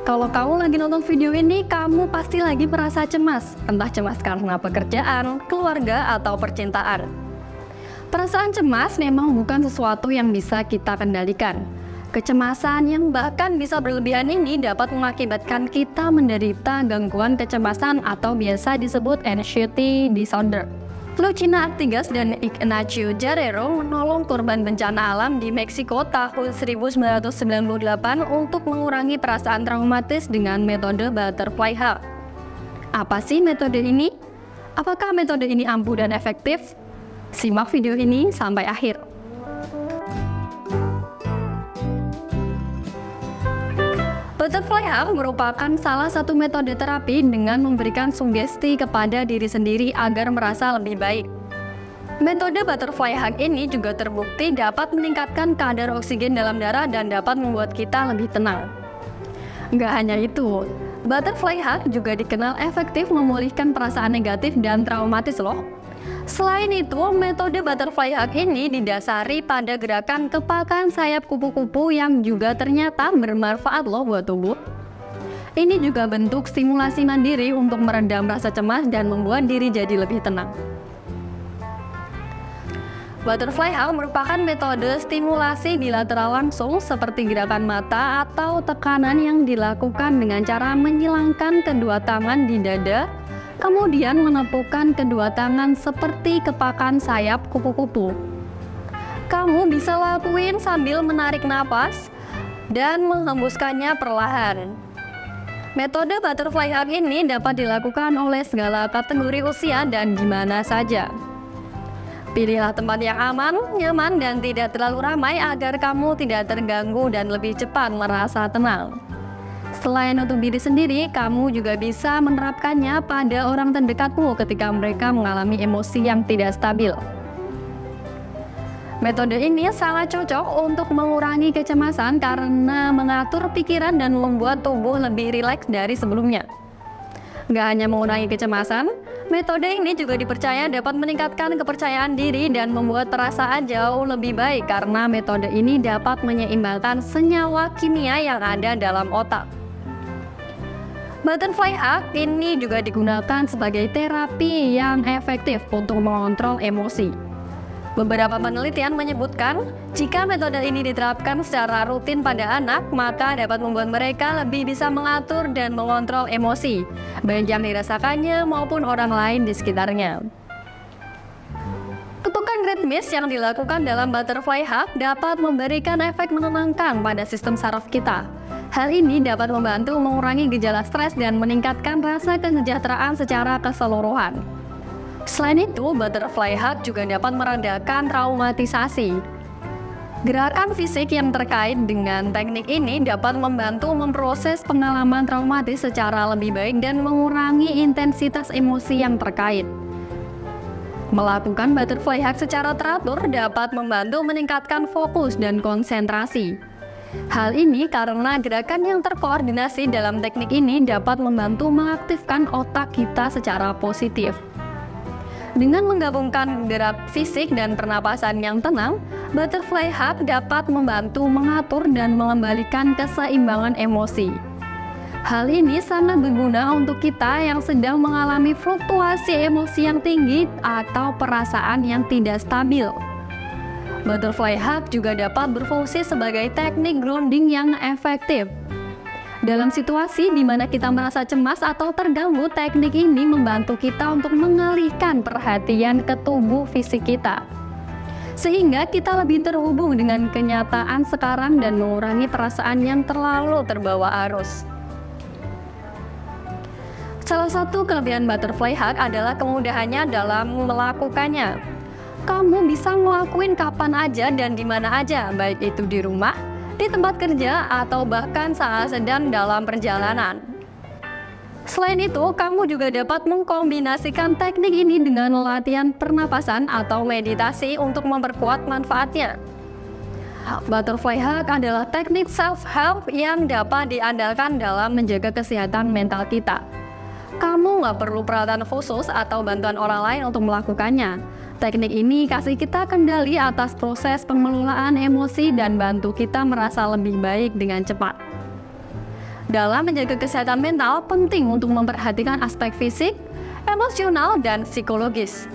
Kalau kamu lagi nonton video ini, kamu pasti lagi merasa cemas. Entah cemas karena pekerjaan, keluarga, atau percintaan. Perasaan cemas memang bukan sesuatu yang bisa kita kendalikan. Kecemasan yang bahkan bisa berlebihan ini dapat mengakibatkan kita menderita gangguan kecemasan atau biasa disebut anxiety disorder. Lucina Artigas dan Ignacio Guerrero menolong korban bencana alam di Meksiko tahun 1998 untuk mengurangi perasaan traumatis dengan metode Butterfly Hug. Apa sih metode ini? Apakah metode ini ampuh dan efektif? Simak video ini sampai akhir. Butterfly Hug merupakan salah satu metode terapi dengan memberikan sugesti kepada diri sendiri agar merasa lebih baik. Metode Butterfly Hug ini juga terbukti dapat meningkatkan kadar oksigen dalam darah dan dapat membuat kita lebih tenang. Nggak hanya itu, Butterfly Hug juga dikenal efektif memulihkan perasaan negatif dan traumatis loh. Selain itu, metode Butterfly Hug ini didasari pada gerakan kepakan sayap kupu-kupu yang juga ternyata bermanfaat loh buat tubuh. Ini juga bentuk stimulasi mandiri untuk meredam rasa cemas dan membuat diri jadi lebih tenang. Butterfly Hug merupakan metode stimulasi bilateral langsung seperti gerakan mata atau tekanan yang dilakukan dengan cara menyilangkan kedua tangan di dada, kemudian menepukkan kedua tangan seperti kepakan sayap kupu-kupu. Kamu bisa lakuin sambil menarik napas dan menghembuskannya perlahan. Metode Butterfly Hug ini dapat dilakukan oleh segala kategori usia dan di mana saja. Pilihlah tempat yang aman, nyaman, dan tidak terlalu ramai agar kamu tidak terganggu dan lebih cepat merasa tenang. Selain untuk diri sendiri, kamu juga bisa menerapkannya pada orang terdekatmu ketika mereka mengalami emosi yang tidak stabil. Metode ini sangat cocok untuk mengurangi kecemasan karena mengatur pikiran dan membuat tubuh lebih rileks dari sebelumnya. Gak hanya mengurangi kecemasan, metode ini juga dipercaya dapat meningkatkan kepercayaan diri dan membuat perasaan jauh lebih baik karena metode ini dapat menyeimbangkan senyawa kimia yang ada dalam otak. Butterfly Hug ini juga digunakan sebagai terapi yang efektif untuk mengontrol emosi. Beberapa penelitian menyebutkan, jika metode ini diterapkan secara rutin pada anak, maka dapat membuat mereka lebih bisa mengatur dan mengontrol emosi, baik yang dirasakannya maupun orang lain di sekitarnya. Ketukan ritmis yang dilakukan dalam Butterfly Hug dapat memberikan efek menenangkan pada sistem saraf kita. Hal ini dapat membantu mengurangi gejala stres dan meningkatkan rasa kesejahteraan secara keseluruhan. Selain itu, Butterfly Hug juga dapat meredakan traumatisasi. Gerakan fisik yang terkait dengan teknik ini dapat membantu memproses pengalaman traumatis secara lebih baik dan mengurangi intensitas emosi yang terkait. Melakukan Butterfly Hug secara teratur dapat membantu meningkatkan fokus dan konsentrasi. Hal ini karena gerakan yang terkoordinasi dalam teknik ini dapat membantu mengaktifkan otak kita secara positif. Dengan menggabungkan gerak fisik dan pernapasan yang tenang, Butterfly Hug dapat membantu mengatur dan mengembalikan keseimbangan emosi. Hal ini sangat berguna untuk kita yang sedang mengalami fluktuasi emosi yang tinggi atau perasaan yang tidak stabil. Butterfly Hug juga dapat berfungsi sebagai teknik grounding yang efektif. Dalam situasi di mana kita merasa cemas atau terganggu, teknik ini membantu kita untuk mengalihkan perhatian ke tubuh fisik kita. Sehingga kita lebih terhubung dengan kenyataan sekarang dan mengurangi perasaan yang terlalu terbawa arus. Salah satu kelebihan Butterfly Hug adalah kemudahannya dalam melakukannya. Kamu bisa ngelakuin kapan aja dan di mana aja, baik itu di rumah, di tempat kerja, atau bahkan saat sedang dalam perjalanan. Selain itu, kamu juga dapat mengkombinasikan teknik ini dengan latihan pernapasan atau meditasi untuk memperkuat manfaatnya. Butterfly Hug adalah teknik self-help yang dapat diandalkan dalam menjaga kesehatan mental kita. Kamu nggak perlu peralatan khusus atau bantuan orang lain untuk melakukannya. Teknik ini kasih kita kendali atas proses pengelolaan emosi dan bantu kita merasa lebih baik dengan cepat. Dalam menjaga kesehatan mental, penting untuk memperhatikan aspek fisik, emosional, dan psikologis.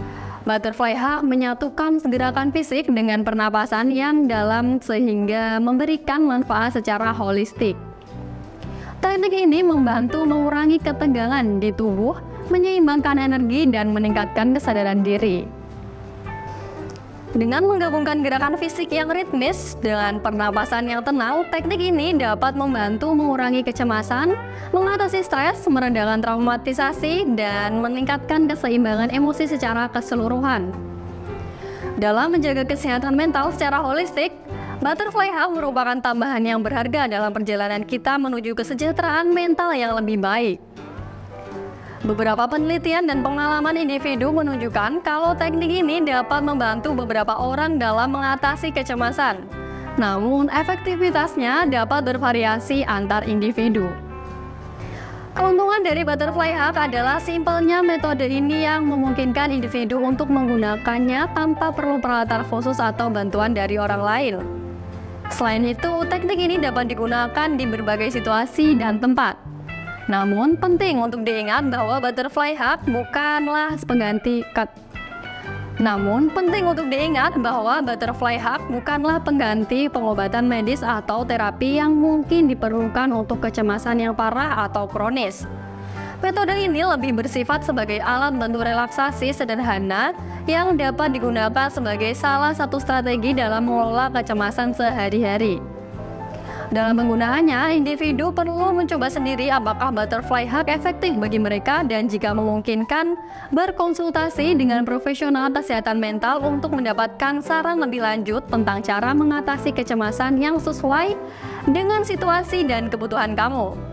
Butterfly Hug menyatukan gerakan fisik dengan pernapasan yang dalam sehingga memberikan manfaat secara holistik. Teknik ini membantu mengurangi ketegangan di tubuh, menyeimbangkan energi, dan meningkatkan kesadaran diri. Dengan menggabungkan gerakan fisik yang ritmis dengan pernapasan yang tenang, teknik ini dapat membantu mengurangi kecemasan, mengatasi stres, meredakan traumatisasi, dan meningkatkan keseimbangan emosi secara keseluruhan. Dalam menjaga kesehatan mental secara holistik, Butterfly Hug merupakan tambahan yang berharga dalam perjalanan kita menuju kesejahteraan mental yang lebih baik. Beberapa penelitian dan pengalaman individu menunjukkan kalau teknik ini dapat membantu beberapa orang dalam mengatasi kecemasan. Namun, efektivitasnya dapat bervariasi antar individu. Keuntungan dari Butterfly Hug adalah simpelnya metode ini yang memungkinkan individu untuk menggunakannya tanpa perlu peralatan khusus atau bantuan dari orang lain. Selain itu, teknik ini dapat digunakan di berbagai situasi dan tempat. Namun, penting untuk diingat bahwa Butterfly Hug bukanlah pengganti pengobatan medis atau terapi yang mungkin diperlukan untuk kecemasan yang parah atau kronis. Metode ini lebih bersifat sebagai alat bantu relaksasi sederhana yang dapat digunakan sebagai salah satu strategi dalam mengelola kecemasan sehari-hari. Dalam penggunaannya, individu perlu mencoba sendiri apakah Butterfly Hug efektif bagi mereka dan jika memungkinkan, berkonsultasi dengan profesional kesehatan mental untuk mendapatkan saran lebih lanjut tentang cara mengatasi kecemasan yang sesuai dengan situasi dan kebutuhan kamu.